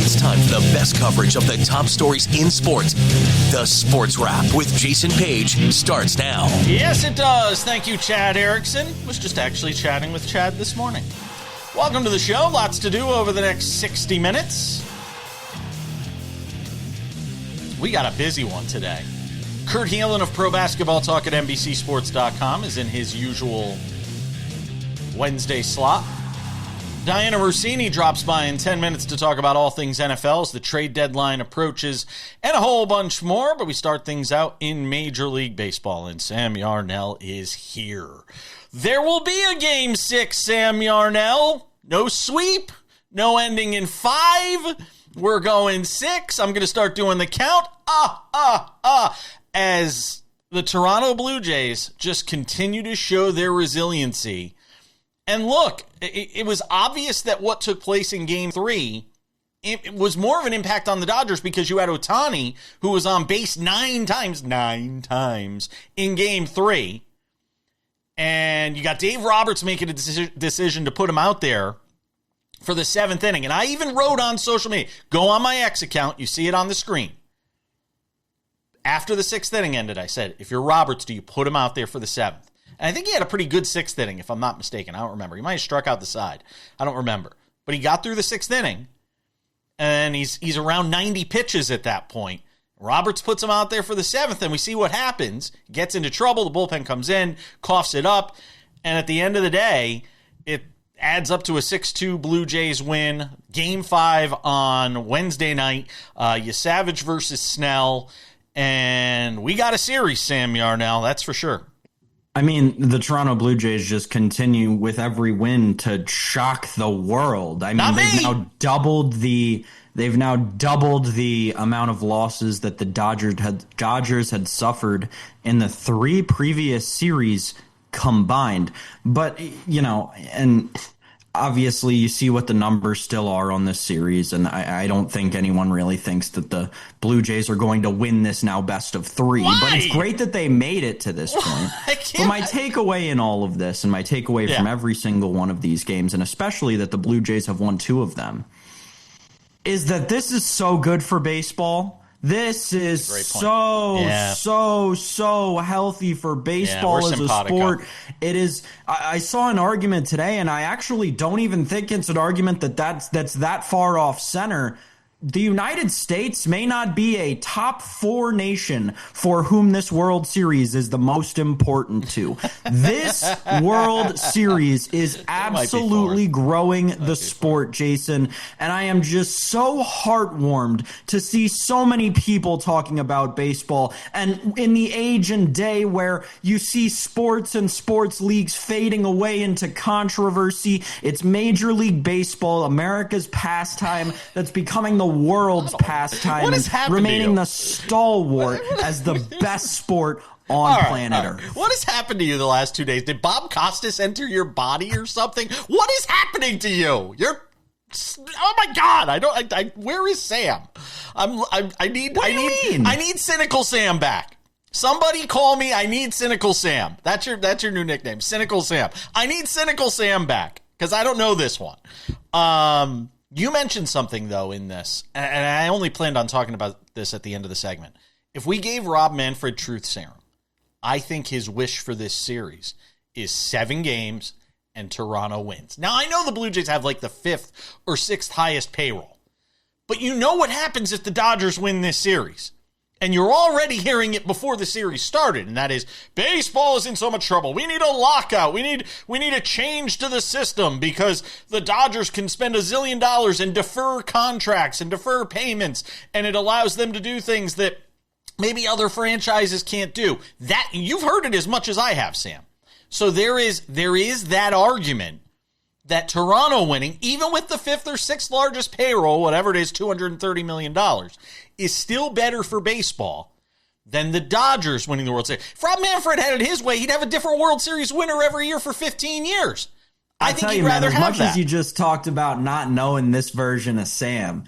It's time for the best coverage of the top stories in sports. The Sports Wrap with Jason Page starts now. Yes, it does. Thank you, Chad Erickson. Was just actually chatting with Chad this morning. Welcome to the show. Lots to do over the next 60 minutes. We got a busy one today. Kurt Helin of Pro Basketball Talk at NBCSports.com is in his usual Wednesday slot. Dianna Russini drops by in 10 minutes to talk about all things NFL as the trade deadline approaches and a whole bunch more. But we start things out in Major League Baseball, and Sam Yarnell is here. There will be a Game 6, Sam Yarnell. No sweep, no ending in 5. We're going 6. I'm going to start doing the count. As the Toronto Blue Jays just continue to show their resiliency. And look, it was obvious that what took place in Game 3, it was more of an impact on the Dodgers because you had Ohtani, who was on base 9 times in Game 3. And you got Dave Roberts making a decision to put him out there for the 7th inning. And I even wrote on social media, go on my X account, you see it on the screen. After the 6th inning ended, I said, if you're Roberts, do you put him out there for the 7th? And I think he had a pretty good 6th inning, if I'm not mistaken. I don't remember. He might have struck out the side. I don't remember. But he got through the 6th inning, and he's around 90 pitches at that point. Roberts puts him out there for the 7th, and we see what happens. Gets into trouble. The bullpen comes in, coughs it up, and at the end of the day, it adds up to a 6-2 Blue Jays win. Game 5 on Wednesday night. Savage versus Snell, and we got a series, Sam Yarnell, that's for sure. I mean, the Toronto Blue Jays just continue with every win to shock the world. I mean, they've now doubled the amount of losses that the Dodgers had suffered in the 3 previous series combined. But, you know, and obviously you see what the numbers still are on this series, and I don't think anyone really thinks that the Blue Jays are going to win this now best of 3. Why? But it's great that they made it to this point. But my takeaway in all of this, and my takeaway from every single one of these games, and especially that the Blue Jays have won 2 of them, is that this is so good for baseball. This is so healthy for baseball as a sport. It is. I saw an argument today, and I actually don't even think it's an argument that's that far off center. The United States may not be a top 4 nation for whom this World Series is the most important to. This World Series is absolutely growing the sport, Jason. And I am just so heartwarmed to see so many people talking about baseball. And in the age and day where you see sports and sports leagues fading away into controversy, it's Major League Baseball, America's pastime, that's becoming the world's pastime, and remaining the stalwart as the best sport on planet Earth. What has happened to you the last 2 days? Did Bob Costas enter your body or something? What is happening to you? Oh my God! Where is Sam? I need Cynical Sam back. Somebody call me. I need Cynical Sam. That's your new nickname, Cynical Sam. I need Cynical Sam back because I don't know this one. You mentioned something, though, in this, and I only planned on talking about this at the end of the segment. If we gave Rob Manfred truth serum, I think his wish for this series is 7 games and Toronto wins. Now, I know the Blue Jays have like the 5th or 6th highest payroll, but you know what happens if the Dodgers win this series. And you're already hearing it before the series started, and that is, baseball is in so much trouble. We need a lockout. We need a change to the system because the Dodgers can spend $1 zillion and defer contracts and defer payments, and it allows them to do things that maybe other franchises can't do. That you've heard it as much as I have, Sam. So there is that argument that Toronto winning, even with the 5th or 6th largest payroll, whatever it is, $230 million, is still better for baseball than the Dodgers winning the World Series. If Rob Manfred had it his way, he'd have a different World Series winner every year for 15 years. I think he'd rather have that. As much as you just talked about not knowing this version of Sam,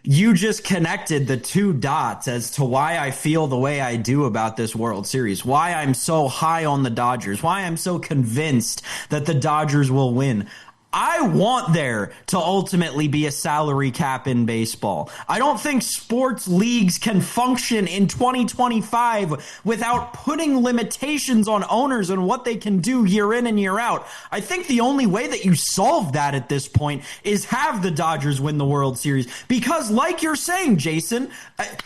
you just connected the 2 dots as to why I feel the way I do about this World Series, why I'm so high on the Dodgers, why I'm so convinced that the Dodgers will win. I want there to ultimately be a salary cap in baseball. I don't think sports leagues can function in 2025 without putting limitations on owners and what they can do year in and year out. I think the only way that you solve that at this point is have the Dodgers win the World Series. Because like you're saying, Jason,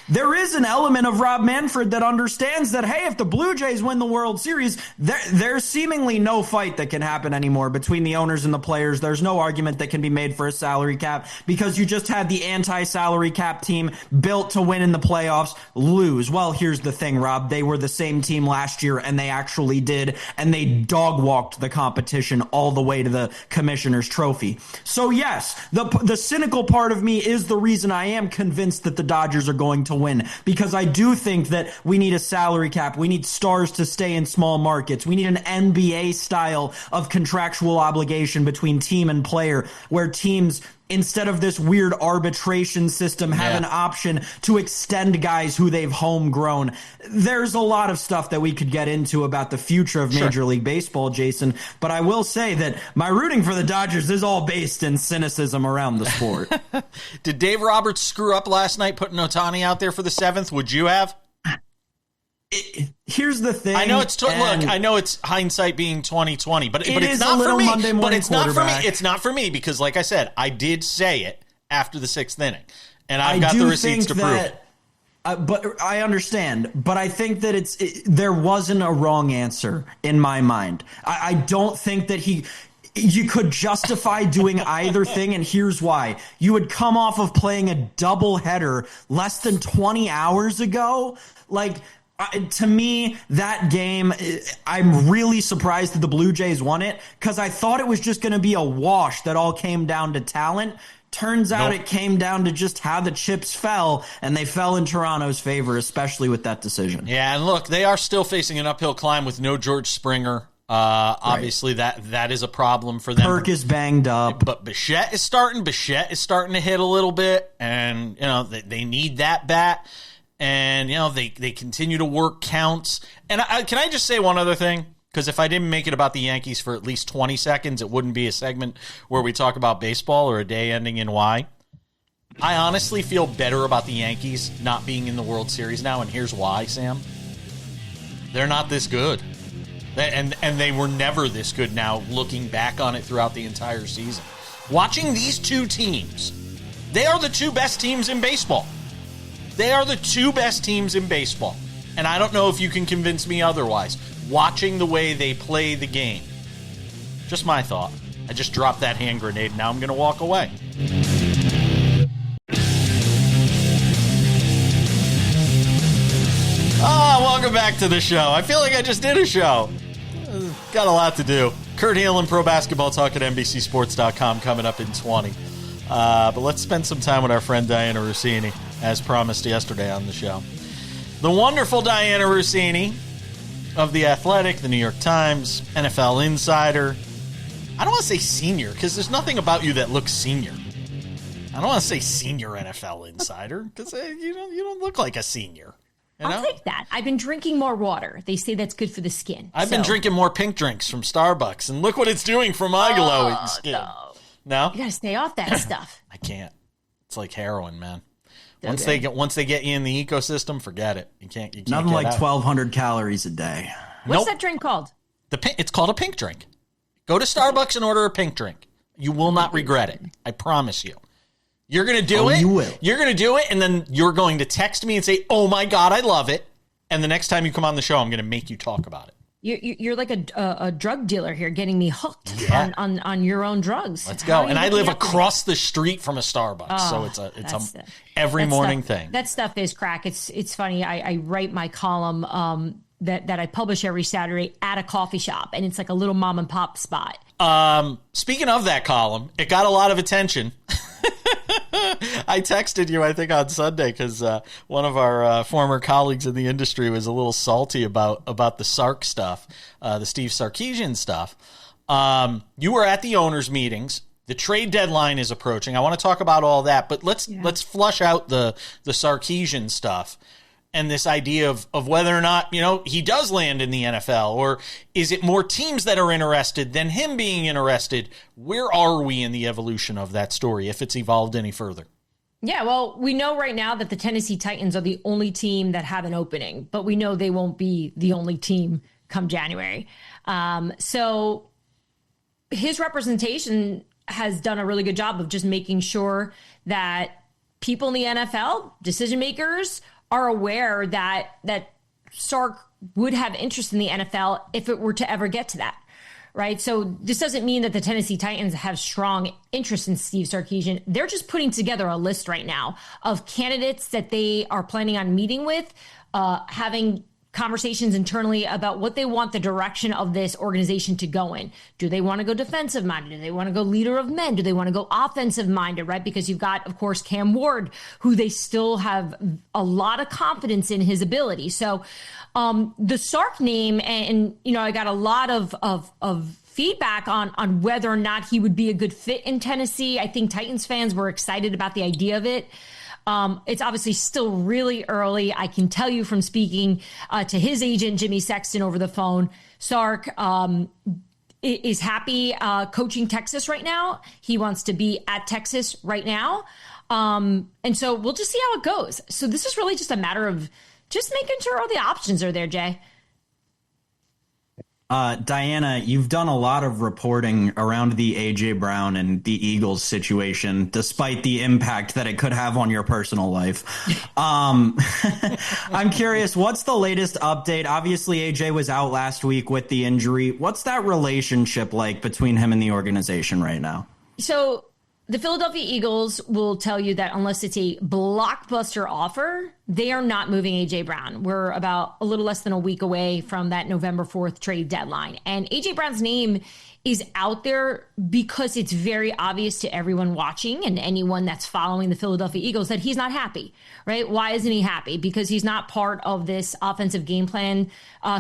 there is an element of Rob Manfred that understands that, hey, if the Blue Jays win the World Series, there's seemingly no fight that can happen anymore between the owners and the players. There's no argument that can be made for a salary cap because you just had the anti-salary cap team built to win in the playoffs lose. Well, here's the thing, Rob. They were the same team last year, and they actually did, and they dog-walked the competition all the way to the Commissioner's Trophy. So, yes, the cynical part of me is the reason I am convinced that the Dodgers are going to win, because I do think that we need a salary cap. We need stars to stay in small markets. We need an NBA style of contractual obligation between team and player, where teams, instead of this weird arbitration system, have an option to extend guys who they've homegrown. There's a lot of stuff that we could get into about the future of Major League Baseball, Jason, but I will say that my rooting for the Dodgers is all based in cynicism around the sport. Did Dave Roberts screw up last night putting Ohtani out there for the 7th? Would you have? Here's the thing. I know it's look. I know it's hindsight being 2020, but it's not for me. But it's not for me. It's not for me because, like I said, I did say it after the 6th inning, and I've got the receipts to prove it. But I understand. But I think that there wasn't a wrong answer in my mind. I don't think that you could justify doing either thing, and here's why. You would come off of playing a doubleheader less than 20 hours ago. To me, that game, I'm really surprised that the Blue Jays won it because I thought it was just going to be a wash that all came down to talent. Turns out it came down to just how the chips fell, and they fell in Toronto's favor, especially with that decision. Yeah, and look, they are still facing an uphill climb with no George Springer. Obviously, that is a problem for them. Kirk is banged up. But Bichette is starting to hit a little bit, and they need that bat. And, they continue to work counts. And can I just say one other thing? Because if I didn't make it about the Yankees for at least 20 seconds, it wouldn't be a segment where we talk about baseball or a day ending in Y. I honestly feel better about the Yankees not being in the World Series now, and here's why, Sam. They're not this good. And they were never this good now, looking back on it throughout the entire season. Watching these two teams, they are the two best teams in baseball. They are the two best teams in baseball. And I don't know if you can convince me otherwise. Watching the way they play the game. Just my thought. I just dropped that hand grenade. Now I'm going to walk away. Welcome back to the show. I feel like I just did a show. Got a lot to do. Kurt Helin, Pro Basketball Talk at NBCSports.com coming up in 20. But let's spend some time with our friend Dianna Russini, as promised yesterday on the show. The wonderful Dianna Russini of The Athletic, The New York Times, NFL Insider. I don't want to say senior, because there's nothing about you that looks senior. I don't want to say senior NFL Insider, because you don't look like a senior. I'll take that. I've been drinking more water. They say that's good for the skin. I've been drinking more pink drinks from Starbucks, and look what it's doing for my glowing skin. No? You got to stay off that stuff. I can't. It's like heroin, man. Once they get you in the ecosystem, forget it. You can't nothing get like out. 1,200 calories a day. What's that drink called? It's called a pink drink. Go to Starbucks and order a pink drink. You will not regret it. I promise you. You're going to do it. You will. You're going to do it, and then you're going to text me and say, "Oh my God, I love it." And the next time you come on the show, I'm going to make you talk about it. You're like a drug dealer here, getting me hooked on your own drugs. Let's go. And I live across the street from a Starbucks, so it's a every morning thing. That stuff is crack. It's funny. I write my column that I publish every Saturday at a coffee shop, and it's like a little mom and pop spot. Speaking of that column, it got a lot of attention. I texted you, I think, on Sunday because one of our former colleagues in the industry was a little salty about the Sark stuff, the Steve Sarkisian stuff. You were at the owners' meetings. The trade deadline is approaching. I want to talk about all that, but let's flush out the Sarkisian stuff. and this idea of whether or not, he does land in the NFL, or is it more teams that are interested than him being interested? Where are we in the evolution of that story, if it's evolved any further? Yeah, well, we know right now that the Tennessee Titans are the only team that have an opening, but we know they won't be the only team come January. So his representation has done a really good job of just making sure that people in the NFL, decision makers, are aware that Sark would have interest in the NFL if it were to ever get to that. Right. So this doesn't mean that the Tennessee Titans have strong interest in Steve Sarkisian. They're just putting together a list right now of candidates that they are planning on meeting with, having conversations internally about what they want the direction of this organization to go in. Do they want to go defensive minded? Do they want to go leader of men? Do they want to go offensive minded? Right. Because you've got, of course, Cam Ward, who they still have a lot of confidence in his ability. So the Sark name, and I got a lot of feedback on whether or not he would be a good fit in Tennessee. I think Titans fans were excited about the idea of it. It's obviously still really early. I can tell you from speaking to his agent, Jimmy Sexton, over the phone, Sark is happy coaching Texas right now. He wants to be at Texas right now. And so we'll just see how it goes. So this is really just a matter of just making sure all the options are there, Jay. Dianna, you've done a lot of reporting around the A.J. Brown and the Eagles situation, despite the impact that it could have on your personal life. I'm curious, what's the latest update? Obviously, A.J. was out last week with the injury. What's that relationship like between him and the organization right now? So the Philadelphia Eagles will tell you that unless it's a blockbuster offer, they are not moving A.J. Brown. We're about a little less than a week away from that November 4th trade deadline. And A.J. Brown's name is out there because it's very obvious to everyone watching and anyone that's following the Philadelphia Eagles that he's not happy, right? Why isn't he happy? Because he's not part of this offensive game plan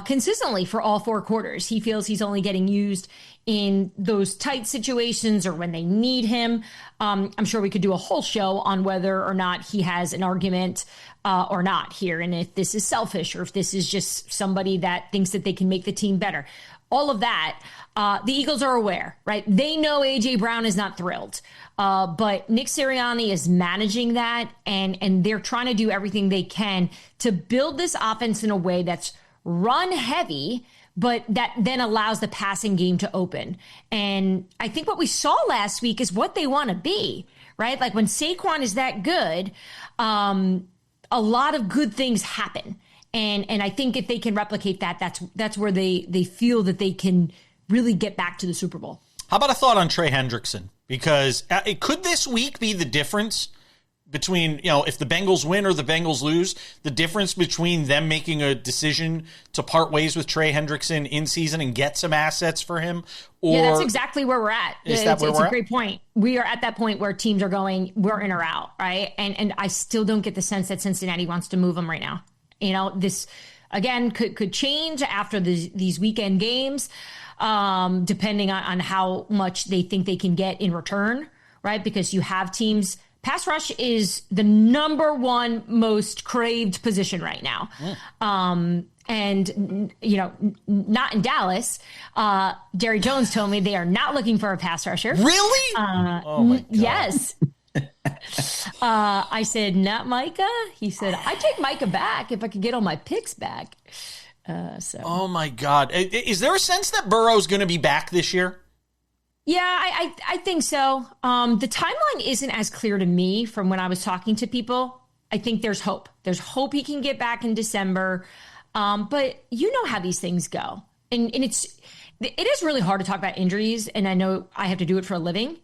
consistently for all 4 quarters. He feels he's only getting used in those tight situations or when they need him. I'm sure we could do a whole show on whether or not he has an argument or not here, and if this is selfish or if this is just somebody that thinks that they can make the team better. All of that, the Eagles are aware, right? They know A.J. Brown is not thrilled, but Nick Sirianni is managing that, and they're trying to do everything they can to build this offense in a way that's run heavy, but that then allows the passing game to open. And I think what we saw last week is what they want to be, right? Like when Saquon is that good, a lot of good things happen. And I think if they can replicate that, that's where they feel that they can really get back to the Super Bowl. How about a thought on Trey Hendrickson? Because could this week be the difference between, if the Bengals win or the Bengals lose, the difference between them making a decision to part ways with Trey Hendrickson in season and get some assets for him? Or yeah, that's exactly where we're at. It's a great point. We are at that point where teams are going, we're in or out, right? And I still don't get the sense that Cincinnati wants to move them right now. This, again, could change after these weekend games, depending on how much they think they can get in return, right? Because you have teams. Pass rush is the number one most craved position right now. And, not in Dallas. Jerry Jones told me they are not looking for a pass rusher. Really? Oh, my God. Yes. I said, not Micah. He said, I take Micah back if I could get all my picks back. Oh, my God. Is there a sense that Burrow's going to be back this year? Yeah, I think so. The timeline isn't as clear to me from when I was talking to people. I think there's hope. There's hope he can get back in December. But you know how these things go. And it is really hard to talk about injuries. And I know I have to do it for a living.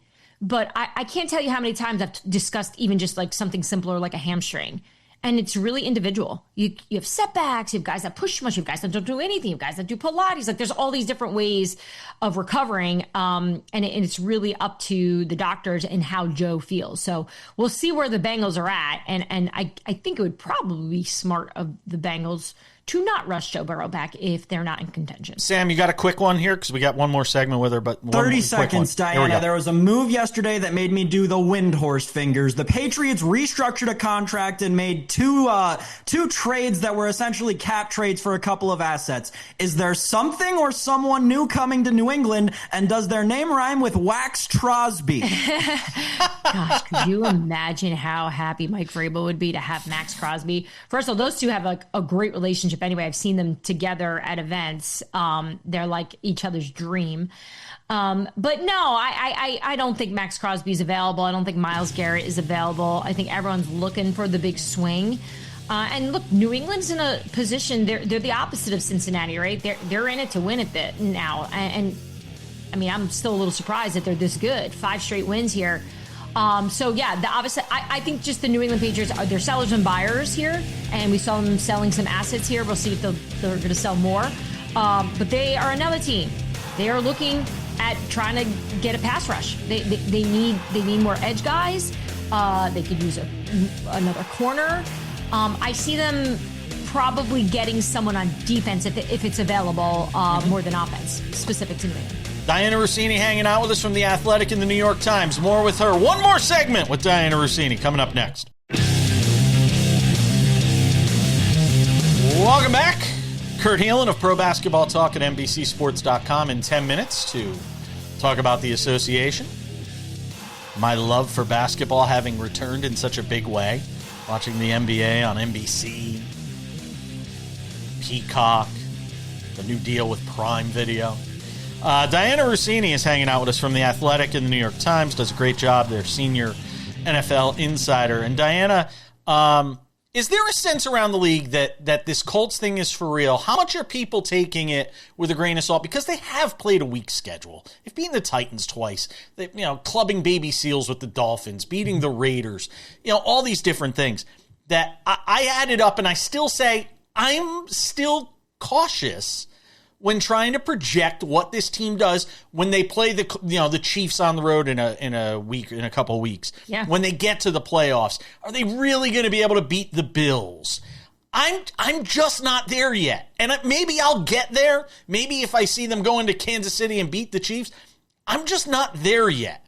But I can't tell you how many times I've discussed even just like something simpler like a hamstring. And it's really individual. You have setbacks, you have guys that push much, you have guys that don't do anything, you have guys that do Pilates. Like there's all these different ways of recovering. And it's really up to the doctors and how Joe feels. So we'll see where the Bengals are at. And I think it would probably be smart of the Bengals to not rush Joe Burrow back if they're not in contention. Sam, you got a quick one here? Because we got one more segment with her, but 30 seconds, Diana. There was a move yesterday that made me do the Windhorse fingers. The Patriots restructured a contract and made two trades that were essentially cap trades for a couple of assets. Is there something or someone new coming to New England? And does their name rhyme with Wax Crosby? Gosh, could you imagine how happy Mike Vrabel would be to have Max Crosby? First of all, those two have a great relationship anyway. I've seen them together at events. They're like each other's dream. But no, I don't think Max Crosby is available. I don't think Myles Garrett is available. I think everyone's looking for the big swing. And look, New England's in a position, they're the opposite of Cincinnati, right? They're in it to win it now. And I mean, I'm still a little surprised that they're this good. 5 straight wins here. So yeah, obviously, I think just the New England Patriots they're sellers and buyers here, and we saw them selling some assets here. We'll see if they're going to sell more. But they are another team. They are looking at trying to get a pass rush. They need more edge guys. They could use another corner. I see them probably getting someone on defense if it's available more than offense, specific to New England. Dianna Russini hanging out with us from The Athletic and The New York Times. More with her. One more segment with Dianna Russini coming up next. Welcome back. Kurt Helin of Pro Basketball Talk at NBCSports.com in 10 minutes to talk about the association. My love for basketball having returned in such a big way. Watching the NBA on NBC, Peacock, the new deal with Prime Video. Dianna Russini is hanging out with us from The Athletic and The New York Times. Does a great job. Their senior NFL insider. And Dianna, is there a sense around the league that this Colts thing is for real? How much are people taking it with a grain of salt? Because they have played a weak schedule. They've beaten the Titans twice. They, clubbing baby seals with the Dolphins, beating the Raiders. All these different things that I added up, and I still say I'm still cautious when trying to project what this team does when they play the Chiefs on the road in a couple of weeks. Yeah. When they get to the playoffs, are they really going to be able to beat the Bills? I'm just not there yet. And maybe I'll get there. Maybe if I see them go into Kansas City and beat the Chiefs, I'm just not there yet.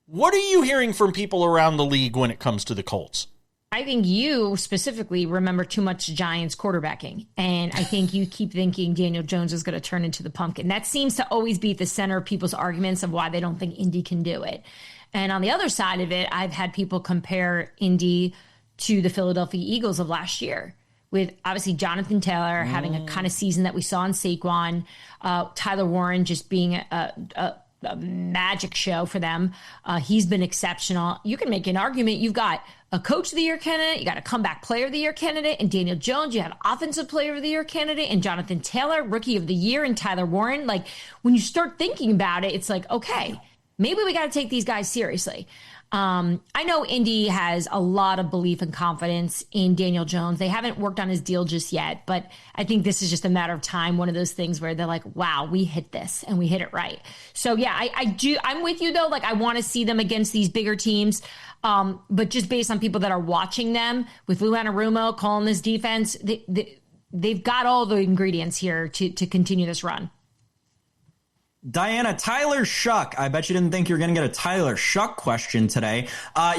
What are you hearing from people around the league when it comes to the Colts? I think you specifically remember too much Giants quarterbacking. And I think you keep thinking Daniel Jones is going to turn into the pumpkin. That seems to always be at the center of people's arguments of why they don't think Indy can do it. And on the other side of it, I've had people compare Indy to the Philadelphia Eagles of last year, with obviously Jonathan Taylor having a kind of season that we saw in Saquon, Tyler Warren just being a magic show for them. He's been exceptional. You can make an argument. You've got a Coach of the Year candidate, you got a Comeback Player of the Year candidate, and Daniel Jones. You have Offensive Player of the Year candidate, and Jonathan Taylor, Rookie of the Year, and Tyler Warren. Like, when you start thinking about it, it's like, okay, maybe we got to take these guys seriously. I know Indy has a lot of belief and confidence in Daniel Jones. They haven't worked on his deal just yet, but I think this is just a matter of time. One of those things where they're like, wow, we hit this and we hit it right. So yeah, I'm with you though. Like, I want to see them against these bigger teams. But just based on people that are watching them with Lou Anarumo calling this defense, they've got all the ingredients here to continue this run. Dianna, Tyler Shuck. I bet you didn't think you were going to get a Tyler Shuck question today.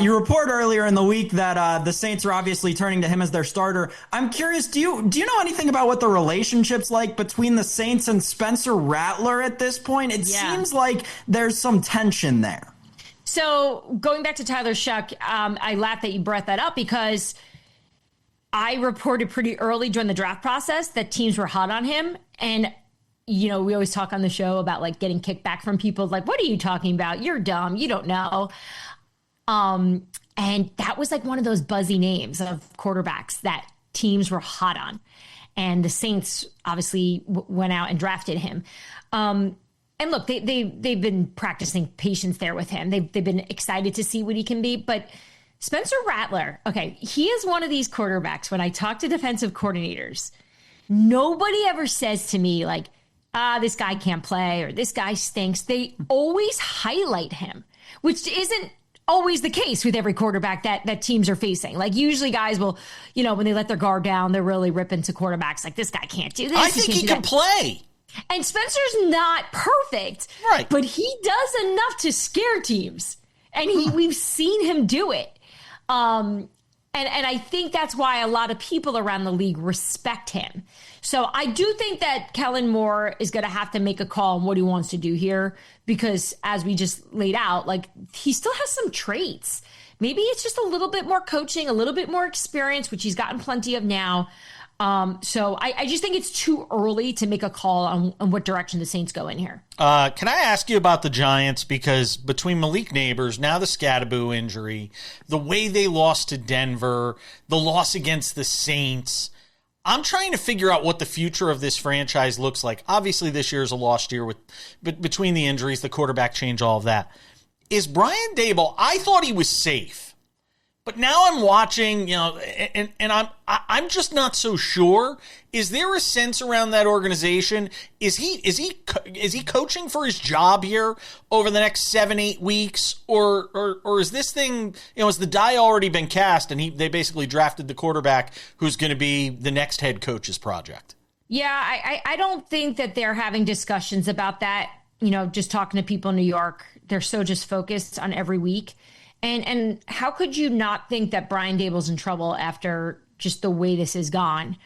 You report earlier in the week that the Saints are obviously turning to him as their starter. I'm curious, do you know anything about what the relationship's like between the Saints and Spencer Rattler at this point? It seems like there's some tension there. So going back to Tyler Shuck, I laugh that you brought that up because I reported pretty early during the draft process that teams were hot on him. And we always talk on the show about like getting kickback from people like, what are you talking about? You're dumb. You don't know. And that was like one of those buzzy names of quarterbacks that teams were hot on. And the Saints obviously went out and drafted him. And look, they've been practicing patience there with him. They've been excited to see what he can be. But Spencer Rattler, okay, he is one of these quarterbacks. When I talk to defensive coordinators, nobody ever says to me like, this guy can't play or this guy stinks. They always highlight him, which isn't always the case with every quarterback that teams are facing. Like usually guys will, when they let their guard down, they're really ripping to quarterbacks like this guy can't do this. I think he can play. And Spencer's not perfect, right? But he does enough to scare teams, and we've seen him do it. And I think that's why a lot of people around the league respect him. So I do think that Kellen Moore is going to have to make a call on what he wants to do here, because as we just laid out, like he still has some traits. Maybe it's just a little bit more coaching, a little bit more experience, which he's gotten plenty of now. So I just think it's too early to make a call on what direction the Saints go in here. Can I ask you about the Giants? Because between Malik Neighbors, now the Scadaboo injury, the way they lost to Denver, the loss against the Saints, I'm trying to figure out what the future of this franchise looks like. Obviously, this year is a lost year between the injuries, the quarterback change, all of that. Is Brian Daboll? I thought he was safe. But now I'm watching, and I'm just not so sure. Is there a sense around that organization? Is he coaching for his job here over the next 7-8 weeks, or is this thing, has the die already been cast and they basically drafted the quarterback who's going to be the next head coach's project? Yeah, I don't think that they're having discussions about that. Just talking to people in New York, they're so just focused on every week. And how could you not think that Brian Daboll's in trouble after just the way this has gone?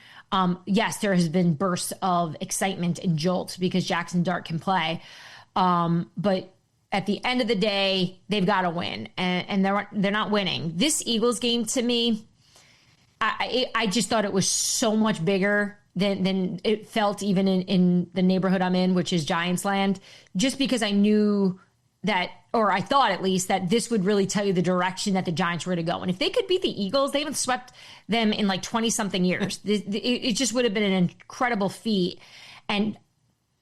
Yes, there has been bursts of excitement and jolt because Jackson Dart can play. But at the end of the day, they've got to win. And they're not winning. This Eagles game, to me, I just thought it was so much bigger than it felt even in the neighborhood I'm in, which is Giants land, just because I knew that, or I thought at least, that this would really tell you the direction that the Giants were to go. And if they could beat the Eagles, they haven't swept them in like 20-something years. It just would have been an incredible feat. And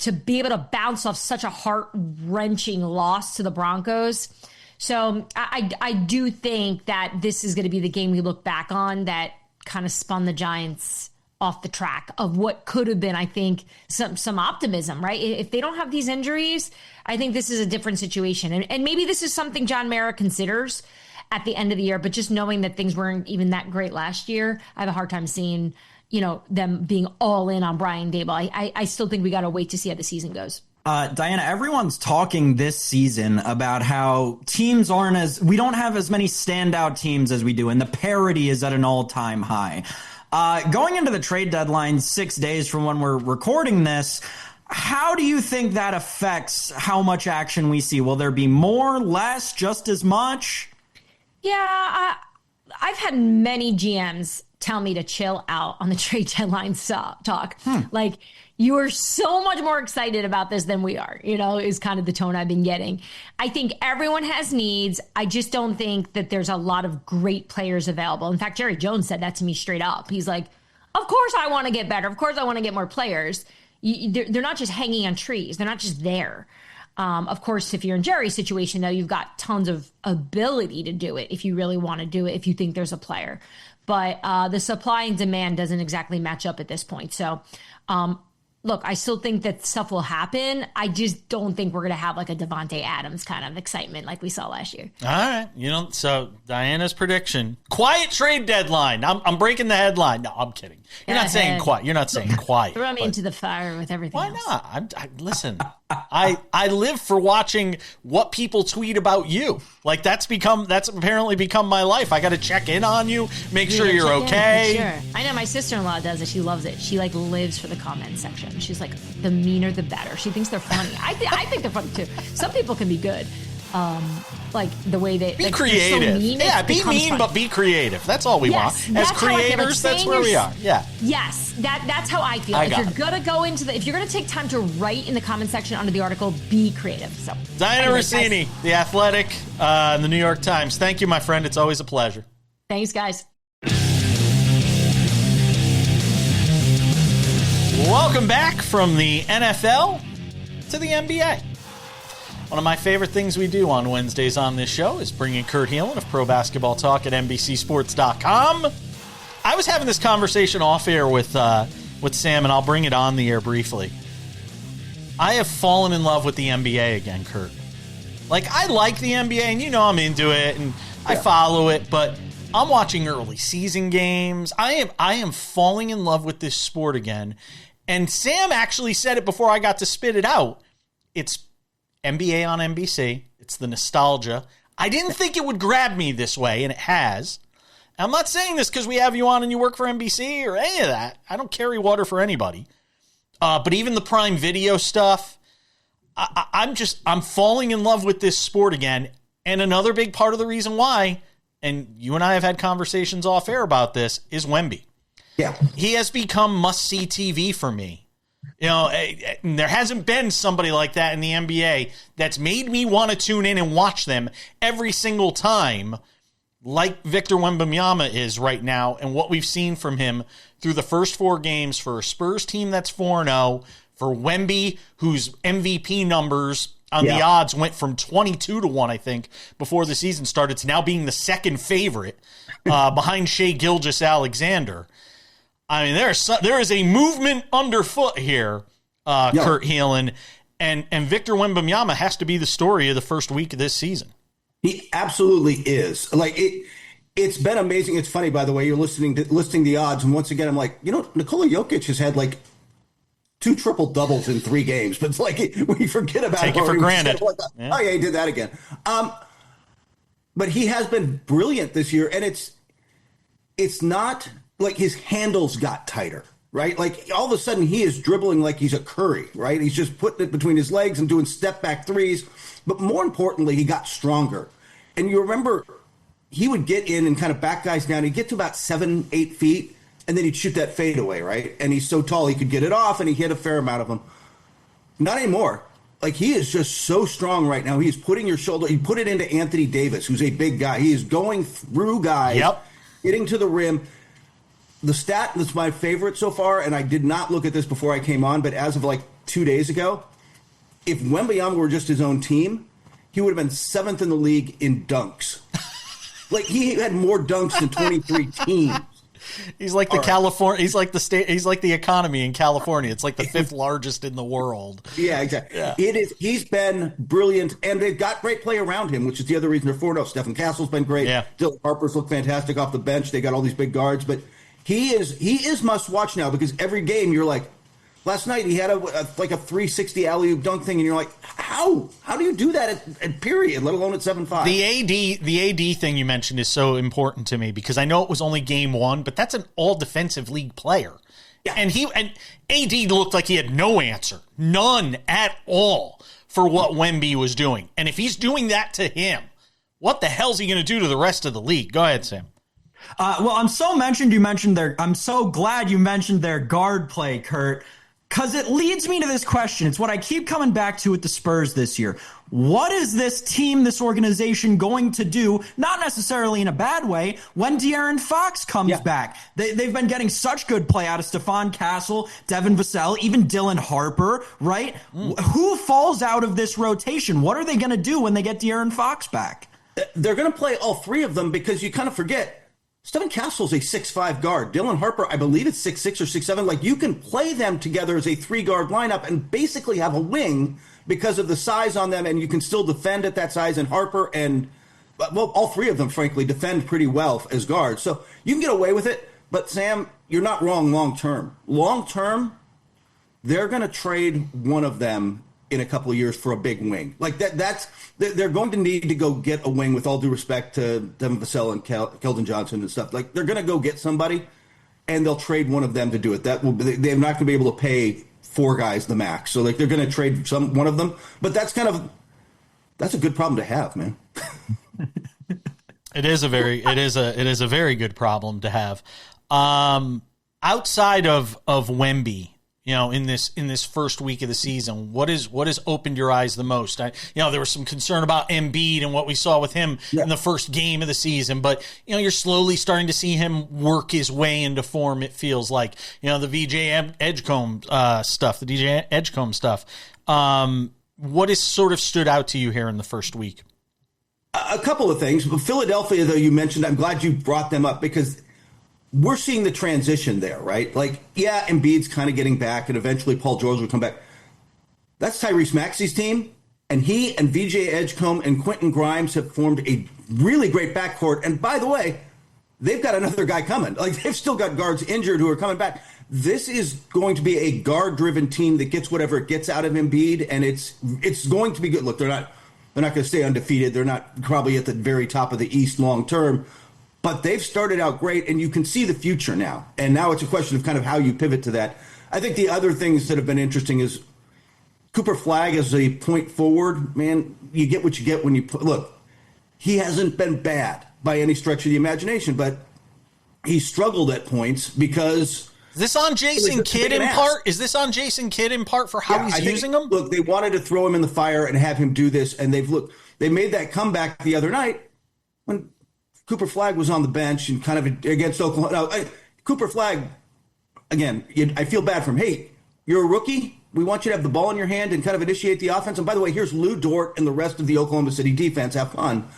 to be able to bounce off such a heart-wrenching loss to the Broncos. So I do think that this is going to be the game we look back on that kind of spun the Giants off the track of what could have been, I think, some optimism, right? If they don't have these injuries, I think this is a different situation. And maybe this is something John Mara considers at the end of the year, but just knowing that things weren't even that great last year, I have a hard time seeing, them being all in on Brian Daboll. I still think we got to wait to see how the season goes. Dianna, everyone's talking this season about how teams we don't have as many standout teams as we do, and the parity is at an all-time high. Going into the trade deadline 6 days from when we're recording this, how do you think that affects how much action we see? Will there be more, less, just as much? Yeah, I've had many GMs tell me to chill out on the trade deadline talk. Like, you are so much more excited about this than we are, is kind of the tone I've been getting. I think everyone has needs. I just don't think that there's a lot of great players available. In fact, Jerry Jones said that to me straight up. He's like, of course I want to get better. Of course I want to get more players. They're not just hanging on trees. They're not just there. Of course, if you're in Jerry's situation, though, you've got tons of ability to do it if you really want to do it, if you think there's a player. But the supply and demand doesn't exactly match up at this point. So, look, I still think that stuff will happen. I just don't think we're going to have like a Devontae Adams kind of excitement like we saw last year. All right. So Diana's prediction, quiet trade deadline. I'm breaking the headline. No, I'm kidding. You're not saying quiet. You're not saying quiet. Throw me into the fire with everything Why else. not? Listen, I live for watching what people tweet about you. Like that's apparently become my life. I got to check in on you, make sure you're okay. Sure. I know my sister-in-law does it. She loves it. She like lives for the comment section. She's like, the meaner the better. She thinks they're funny. I think they're funny too. Some people can be good. Like the way they be creative. So mean, yeah, be mean, funny. But be creative. That's all we want. As creators, that's where we are. Yeah. Yes, that's how I feel. If you're gonna take time to write in the comment section under the article, be creative. So, Dianna Russini, The Athletic, and the New York Times. Thank you, my friend. It's always a pleasure. Thanks, guys. Welcome back from the NFL to the NBA. One of my favorite things we do on Wednesdays on this show is bringing Kurt Helin of Pro Basketball Talk at NBCSports.com. I was having this conversation off air with Sam, and I'll bring it on the air briefly. I have fallen in love with the NBA again, Kurt. Like, I like the NBA, and you know I'm into it, and I follow it, but I'm watching early season games. I am falling in love with this sport again. And Sam actually said it before I got to spit it out. It's NBA on NBC. It's the nostalgia. I didn't think it would grab me this way, and it has. I'm not saying this because we have you on and you work for NBC or any of that. I don't carry water for anybody. But even the Prime Video stuff, I'm falling in love with this sport again. And another big part of the reason why, and you and I have had conversations off air about this, is Wemby. Yeah. He has become must-see TV for me. You know, there hasn't been somebody like that in the NBA that's made me want to tune in and watch them every single time, like Victor Wembanyama is right now, and what we've seen from him through the first 4 games for a Spurs team that's 4-0, for Wemby, whose MVP numbers on the odds went from 22-1, I think, before the season started, to now being the second favorite behind Shai Gilgeous-Alexander. I mean, there is a movement underfoot here, Kurt Helin, and Victor Wembanyama has to be the story of the first week of this season. He absolutely is. Like, it's been amazing. It's funny, by the way, you're listing the odds, and once again, I'm like, Nikola Jokic has had like 2 triple doubles in 3 games, but it's like we forget about it for granted. Oh yeah, he did that again. But he has been brilliant this year, and it's not like his handles got tighter, right? Like all of a sudden he is dribbling like he's a Curry, right? He's just putting it between his legs and doing step back threes. But more importantly, he got stronger. And you remember he would get in and kind of back guys down. He'd get to about 7-8 feet, and then he'd shoot that fadeaway, right? And he's so tall he could get it off, and he hit a fair amount of them. Not anymore. Like, he is just so strong right now. He's putting your shoulder. He put it into Anthony Davis, who's a big guy. He is going through guys, getting to the rim. The stat that's my favorite so far, and I did not look at this before I came on, but as of like 2 days ago, if Wembanyama were just his own team, he would have been 7th in the league in dunks. Like, he had more dunks than 23 teams. He's like the California. He's like the state. He's like the economy in California. It's like the 5th largest in the world. Yeah, exactly. Yeah. It is. He's been brilliant, and they've got great play around him, which is the other reason they're 4-0. Stephen Castle's been great. Yeah. Dylan Harper's looked fantastic off the bench. They got all these big guards, but he is must watch now, because every game you're like, last night he had like a 360 alley-oop dunk thing, and you're like, how do you do that at period, let alone at 7-5? The AD thing you mentioned is so important to me, because I know it was only game 1, but that's an all defensive league player. Yeah. And AD looked like he had no answer, none at all, for what Wemby was doing. And if he's doing that to him, what the hell's he going to do to the rest of the league? Go ahead, Sam. Well, I'm so glad you mentioned their guard play, Kurt, because it leads me to this question. It's what I keep coming back to with the Spurs this year. What is this team, this organization going to do, not necessarily in a bad way, when De'Aaron Fox comes back? They've been getting such good play out of Stephon Castle, Devin Vassell, even Dylan Harper, right? Who falls out of this rotation? What are they going to do when they get De'Aaron Fox back? They're going to play all 3 of them, because you kind of forget, Stephen Castle's a 6'5" guard. Dylan Harper, I believe it's 6'6" or 6'7". Like, you can play them together as a 3-guard lineup and basically have a wing because of the size on them, and you can still defend at that size. And Harper and, well, all 3 of them, frankly, defend pretty well as guards. So you can get away with it. But, Sam, you're not wrong long term. Long term, they're going to trade one of them in a couple of years for a big wing. Like, they're going to need to go get a wing, with all due respect to Devin Vassell and Keldon Johnson and stuff. Like, they're going to go get somebody, and they'll trade one of them to do it. They're not going to be able to pay 4 guys the max. So, like, they're going to trade one of them. But that's a good problem to have, man. It is a very good problem to have. Outside of Wemby, in this first week of the season, what has opened your eyes the most? There was some concern about Embiid and what we saw with him in the first game of the season, but you're slowly starting to see him work his way into form. It feels like the DJ Edgecombe stuff, the DJ Edgecombe stuff. What has sort of stood out to you here in the first week? A couple of things. Philadelphia, though, you mentioned, I'm glad you brought them up, because we're seeing the transition there, right? Like, Embiid's kind of getting back, and eventually Paul George will come back. That's Tyrese Maxey's team. And he and VJ Edgecombe and Quentin Grimes have formed a really great backcourt. And by the way, they've got another guy coming. Like, they've still got guards injured who are coming back. This is going to be a guard-driven team that gets whatever it gets out of Embiid, and it's going to be good. Look, they're not going to stay undefeated. They're not probably at the very top of the East long term, but they've started out great, and you can see the future now. And now it's a question of kind of how you pivot to that. I think the other things that have been interesting is Cooper Flagg as a point forward. Man, you get what you get when you put. Look, he hasn't been bad by any stretch of the imagination, but he struggled at points because. Is this on Jason Kidd in part? Is this on Jason Kidd in part for how he's using him? Look, they wanted to throw him in the fire and have him do this, and they made that comeback the other night when Cooper Flagg was on the bench and kind of against Oklahoma. Now, Cooper Flagg, again, I feel bad for him. Hey, you're a rookie. We want you to have the ball in your hand and kind of initiate the offense. And by the way, here's Lou Dort and the rest of the Oklahoma City defense. Have fun.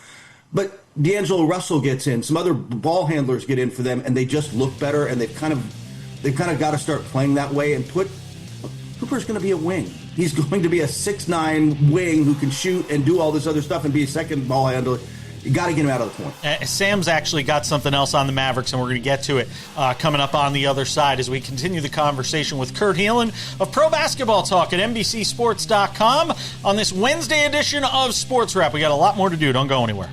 But D'Angelo Russell gets in. Some other ball handlers get in for them, and they just look better, and they've kind of got to start playing that way and Cooper's going to be a wing. He's going to be a 6'9" wing who can shoot and do all this other stuff and be a second ball handler. You got to get him out of the point. Sam's actually got something else on the Mavericks, and we're going to get to it coming up on the other side as we continue the conversation with Kurt Helin of Pro Basketball Talk at NBCSports.com on this Wednesday edition of Sports Wrap. We got a lot more to do. Don't go anywhere.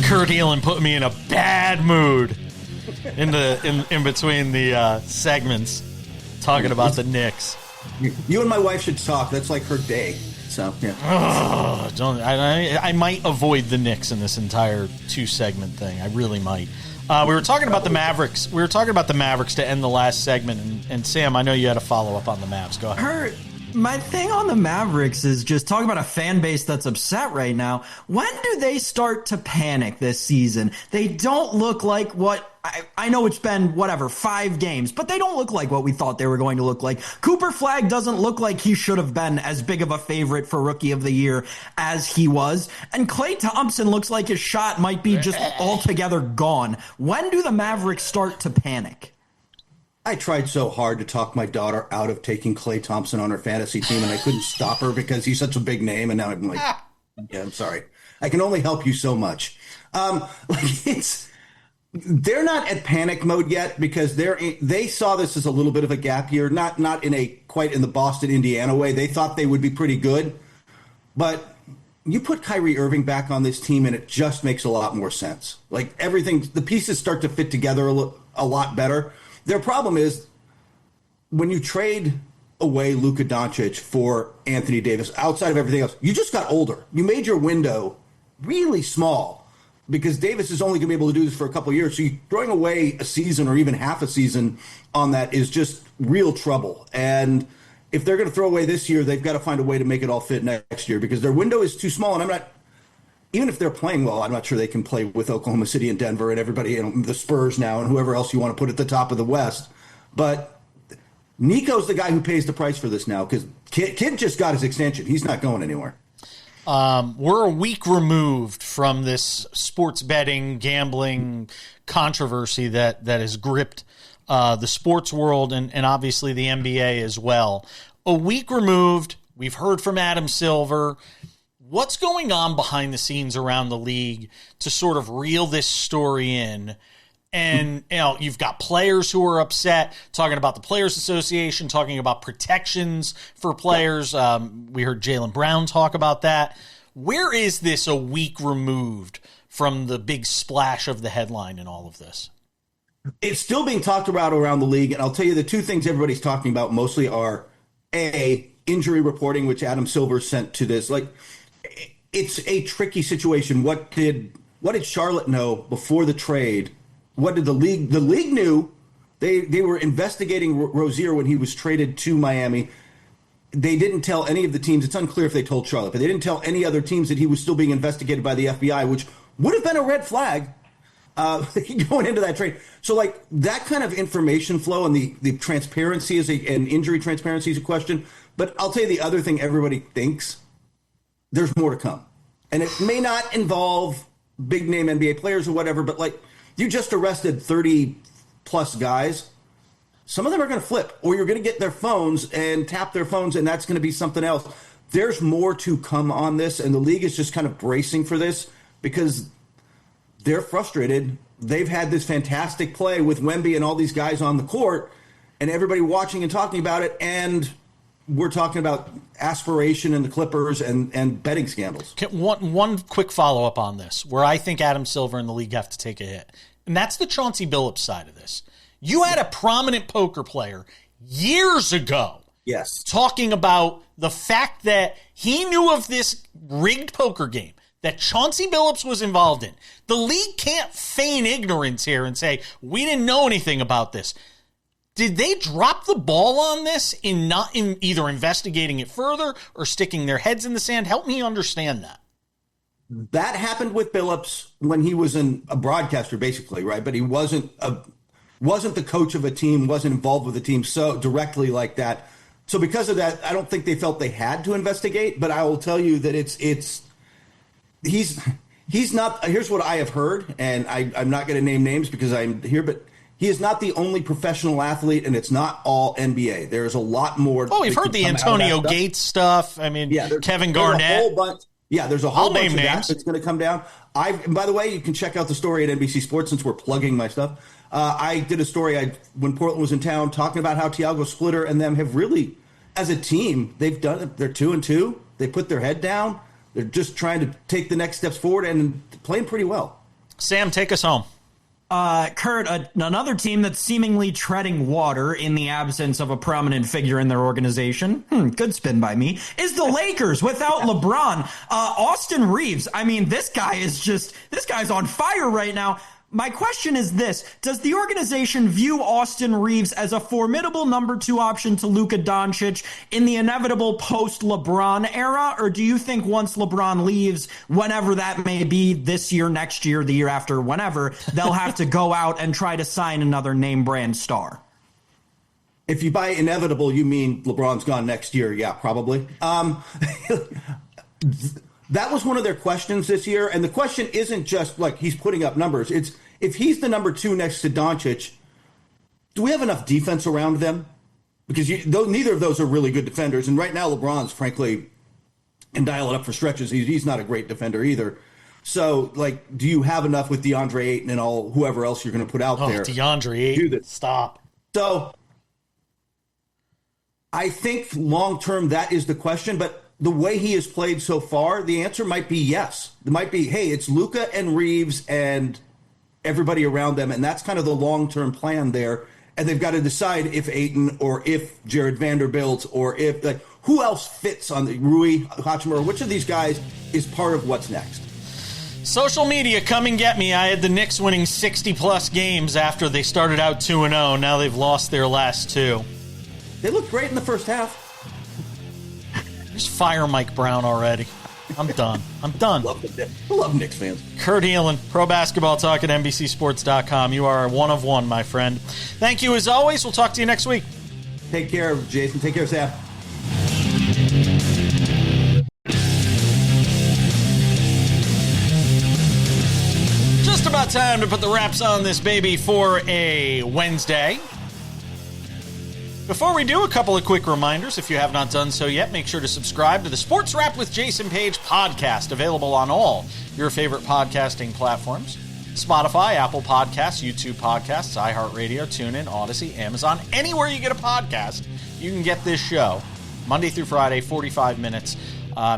Kurt Helin put me in a bad mood in between the segments talking about the Knicks. You and my wife should talk. That's like her day. So yeah. I might avoid the Knicks in this entire 2-segment thing. I really might. We were talking about the Mavericks. We were talking about the Mavericks to end the last segment, and Sam, I know you had a follow up on the Mavs. Go ahead. My thing on the Mavericks is just talking about a fan base that's upset right now. When do they start to panic this season? They don't look like what I know it's been, 5 games, but they don't look like what we thought they were going to look like. Cooper Flagg doesn't look like he should have been as big of a favorite for Rookie of the Year as he was. And Klay Thompson looks like his shot might be just altogether gone. When do the Mavericks start to panic? I tried so hard to talk my daughter out of taking Klay Thompson on her fantasy team, and I couldn't stop her because he's such a big name. And now I'm like, yeah, I'm sorry. I can only help you so much. They're not at panic mode yet because they saw this as a little bit of a gap year, not in a quite in the Boston, Indiana way. They thought they would be pretty good, but you put Kyrie Irving back on this team, and it just makes a lot more sense. Like everything, the pieces start to fit together a lot better. Their problem is when you trade away Luka Doncic for Anthony Davis, outside of everything else, you just got older. You made your window really small because Davis is only going to be able to do this for a couple of years. So you throwing away a season or even half a season on that is just real trouble. And if they're going to throw away this year, they've got to find a way to make it all fit next year because their window is too small. And even if they're playing well, I'm not sure they can play with Oklahoma City and Denver and everybody, the Spurs now and whoever else you want to put at the top of the West. But Nico's the guy who pays the price for this now because Kid just got his extension. He's not going anywhere. We're a week removed from this sports betting, gambling controversy that has gripped the sports world and obviously the NBA as well. A week removed, we've heard from Adam Silver. What's going on behind the scenes around the league to sort of reel this story in? And, you've got players who are upset, talking about the Players Association, talking about protections for players. We heard Jaylen Brown talk about that. Where is this a week removed from the big splash of the headline in all of this? It's still being talked about around the league. And I'll tell you the two things everybody's talking about mostly are, A, injury reporting, which Adam Silver sent to this. It's a tricky situation. What did Charlotte know before the trade? What did the league? The league knew. They were investigating Rozier when he was traded to Miami. They didn't tell any of the teams. It's unclear if they told Charlotte, but they didn't tell any other teams that he was still being investigated by the FBI, which would have been a red flag going into that trade. So that kind of information flow and the transparency and injury transparency is a question. But I'll tell you the other thing everybody thinks. There's more to come. And it may not involve big-name NBA players or whatever, but, you just arrested 30 plus guys, some of them are going to flip, or you're going to get their phones and tap their phones, and that's going to be something else. There's more to come on this, and the league is just kind of bracing for this because they're frustrated. They've had this fantastic play with Wemby and all these guys on the court, and everybody watching and talking about it, and we're talking about aspiration and the Clippers and betting scandals. One quick follow-up on this, where I think Adam Silver and the league have to take a hit, and that's the Chauncey Billups side of this. You had a prominent poker player years ago talking about the fact that he knew of this rigged poker game that Chauncey Billups was involved in. The league can't feign ignorance here and say, we didn't know anything about this. Did they drop the ball on this in either investigating it further or sticking their heads in the sand? Help me understand that. That happened with Billups when he was a broadcaster, basically, right? But he wasn't the coach of a team, wasn't involved with the team so directly like that. So because of that, I don't think they felt they had to investigate. But I will tell you that he's not. Here's what I have heard, and I'm not going to name names because I'm here, but he is not the only professional athlete, and it's not all NBA. There's a lot more. Oh, we've heard the Antonio Gates stuff. I mean, Kevin Garnett. There's a whole bunch of that that's going to come down. And by the way, you can check out the story at NBC Sports since we're plugging my stuff. I did a story when Portland was in town talking about how Thiago Splitter and them have really, as a team, they've done it. They're 2-2. They put their head down. They're just trying to take the next steps forward and playing pretty well. Sam, take us home. Kurt, another team that's seemingly treading water in the absence of a prominent figure in their organization, good spin by me, is the Lakers without LeBron. Austin Reeves, I mean, this guy's on fire right now. My question is this: does the organization view Austin Reeves as a formidable number 2 option to Luka Doncic in the inevitable post-LeBron era? Or do you think once LeBron leaves, whenever that may be, this year, next year, the year after, whenever, they'll have to go out and try to sign another name brand star? If you by inevitable, you mean LeBron's gone next year? Yeah, probably. That was one of their questions this year. And the question isn't just like he's putting up numbers. It's if he's the number 2 next to Doncic, do we have enough defense around them? Because neither of those are really good defenders. And right now, LeBron's, frankly, can dial it up for stretches. He's not a great defender either. So, like, do you have enough with DeAndre Ayton and whoever else you're going to put out there? DeAndre Ayton, stop. So, I think long-term that is the question. But the way he has played so far, the answer might be yes. It might be, hey, it's Luka and Reeves and everybody around them, and that's kind of the long-term plan there. And they've got to decide if Ayton or if Jared Vanderbilt or if who else fits on the Rui Hachimura. Which of these guys is part of what's next? Social media, come and get me. I had the Knicks winning 60-plus games after they started out 2-0. Now they've lost their last 2. They looked great in the first half. Just fire Mike Brown already. I'm done. I love Knicks fans. Kurt Helin, Pro Basketball Talk at NBCSports.com. You are one of one, my friend. Thank you as always. We'll talk to you next week. Take care, Jason. Take care, Sam. Just about time to put the wraps on this baby for a Wednesday. Before we do, a couple of quick reminders. If you have not done so yet, make sure to subscribe to the SportsWrap with Jason Page podcast, available on all your favorite podcasting platforms. Spotify, Apple Podcasts, YouTube Podcasts, iHeartRadio, TuneIn, Odyssey, Amazon. Anywhere you get a podcast, you can get this show. Monday through Friday, 45 minutes.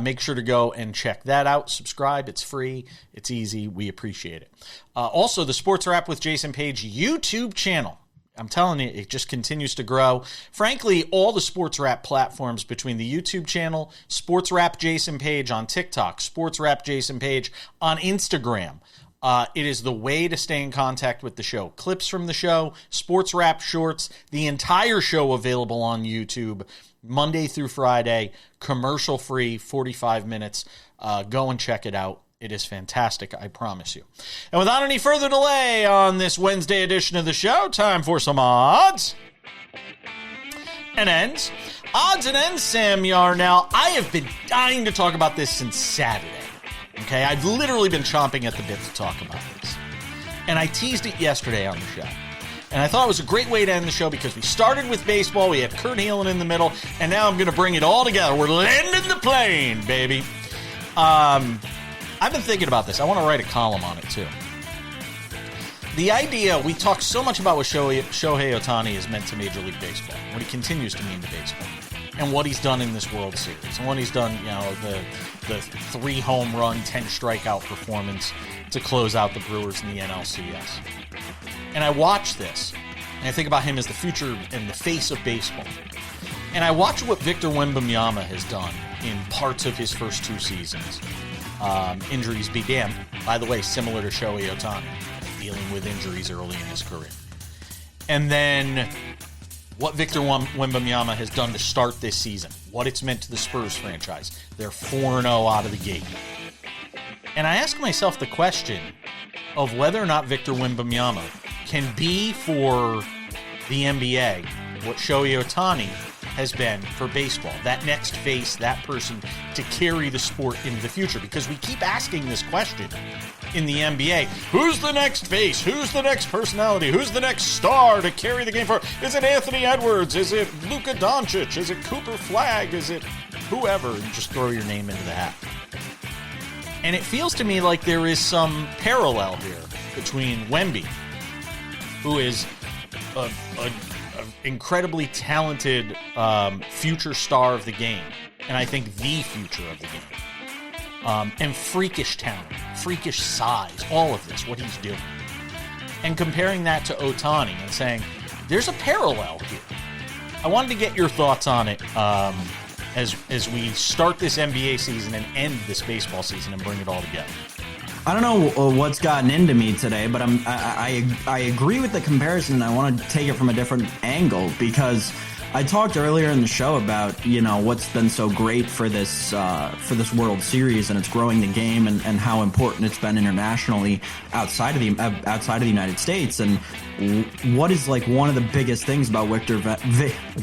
Make sure to go and check that out. Subscribe. It's free. It's easy. We appreciate it. Also, the SportsWrap with Jason Page YouTube channel. I'm telling you, it just continues to grow. Frankly, all the SportsWrap platforms between the YouTube channel, SportsWrap Jason Page on TikTok, SportsWrap Jason Page on Instagram. It is the way to stay in contact with the show. Clips from the show, SportsWrap shorts, the entire show available on YouTube, Monday through Friday, commercial-free, 45 minutes. Go and check it out. It is fantastic, I promise you. And without any further delay on this Wednesday edition of the show, time for some odds and ends. Odds and ends, Sam Yarnell. I have been dying to talk about this since Saturday. Okay, I've literally been chomping at the bit to talk about this. And I teased it yesterday on the show. And I thought it was a great way to end the show because we started with baseball, we had Kurt Helin in the middle, and now I'm going to bring it all together. We're landing the plane, baby. I've been thinking about this. I want to write a column on it, too. The idea, we talk so much about what Shohei Ohtani has meant to Major League Baseball, what he continues to mean to baseball, and what he's done in this World Series, and what he's done, the 3 home run, 10 strikeout performance to close out the Brewers in the NLCS. And I watch this, and I think about him as the future and the face of baseball. And I watch what Victor Wembanyama has done in parts of his first 2 seasons. Injuries be damned. By the way, similar to Shohei Ohtani, dealing with injuries early in his career. And then what Victor Wembanyama has done to start this season, what it's meant to the Spurs franchise. They're 4-0 out of the gate. And I ask myself the question of whether or not Victor Wembanyama can be for the NBA what Shohei Ohtani has been for baseball. That next face, that person to carry the sport into the future. Because we keep asking this question in the NBA. Who's the next face? Who's the next personality? Who's the next star to carry the game forward? Is it Anthony Edwards? Is it Luka Doncic? Is it Cooper Flagg? Is it whoever? And just throw your name into the hat. And it feels to me like there is some parallel here between Wemby, who is an incredibly talented future star of the game, and I think the future of the game, and freakish talent, freakish size, all of this, what he's doing. And comparing that to Ohtani and saying, there's a parallel here. I wanted to get your thoughts on it as we start this NBA season and end this baseball season and bring it all together. I don't know what's gotten into me today, but I agree with the comparison. I want to take it from a different angle because I talked earlier in the show about what's been so great for this World Series, and it's growing the game and how important it's been internationally outside of the United States. And what is like one of the biggest things about Victor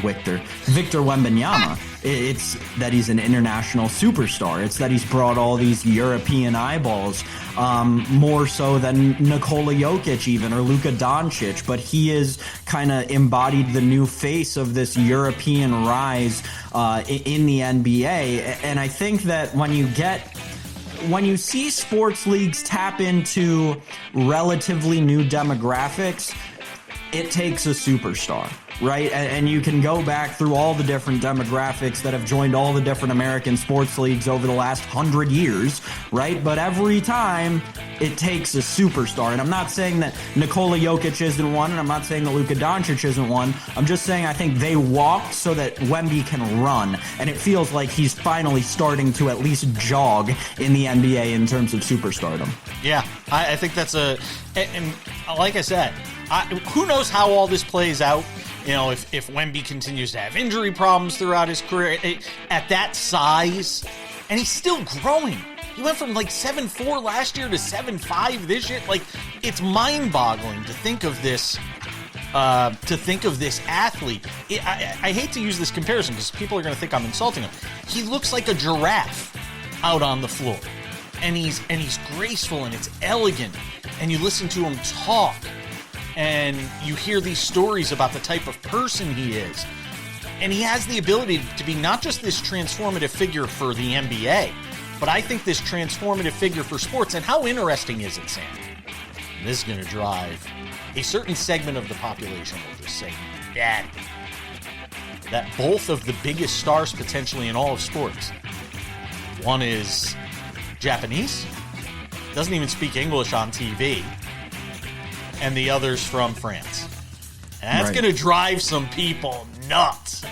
Wembanyama? It's that he's an international superstar. It's that he's brought all these European eyeballs, more so than Nikola Jokic even, or Luka Doncic. But he is kind of embodied the new face of this European rise in the NBA. And I think that when you see sports leagues tap into relatively new demographics, it takes a superstar, right? And you can go back through all the different demographics that have joined all the different American sports leagues over the last 100 years, right? But every time, it takes a superstar. And I'm not saying that Nikola Jokic isn't one, and I'm not saying that Luka Doncic isn't one. I'm just saying I think they walk so that Wemby can run. And it feels like he's finally starting to at least jog in the NBA in terms of superstardom. Yeah, I think that's and like I said, who knows how all this plays out? If Wemby continues to have injury problems throughout his career at that size, and he's still growing. He went from like 7'4" last year to 7'5" this year. Like, it's mind-boggling to think of this. Athlete. I hate to use this comparison because people are going to think I'm insulting him. He looks like a giraffe out on the floor, and he's graceful and it's elegant, and you listen to him talk. And you hear these stories about the type of person he is. And he has the ability to be not just this transformative figure for the NBA, but I think this transformative figure for sports. And how interesting is it, Sam? This is going to drive a certain segment of the population will just say, Daddy, that both of the biggest stars potentially in all of sports, one is Japanese, doesn't even speak English on TV, and the other's from France. And that's going to drive some people nuts.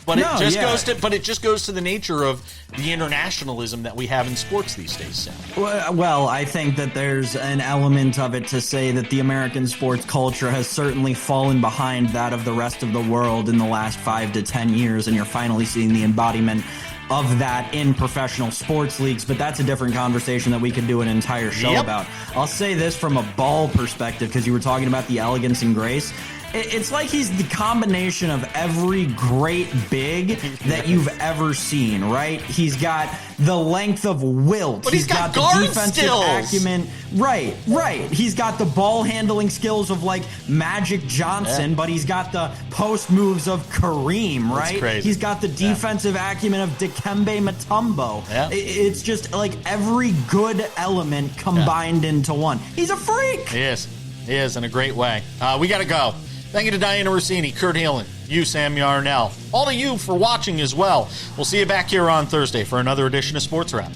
But it just goes to the nature of the internationalism that we have in sports these days, Sam. Well, I think that there's an element of it to say that the American sports culture has certainly fallen behind that of the rest of the world in the last 5 to 10 years, and you're finally seeing the embodiment of that in professional sports leagues, but that's a different conversation that we could do an entire show about. I'll say this from a ball perspective, because you were talking about the elegance and grace. it's like he's the combination of every great big that you've ever seen, right? He's got the length of wilt. But he's got the guard defensive skills. acumen. Right. He's got the ball handling skills of like Magic Johnson, but he's got the post moves of Kareem, right? That's crazy. He's got the defensive acumen of Dikembe Mutombo. Yeah. It's just like every good element combined into one. He's a freak. He is in a great way. We got to go. Thank you to Dianna Russini, Kurt Helin, you, Sam Yarnell. All of you for watching as well. We'll see you back here on Thursday for another edition of Sports Wrap.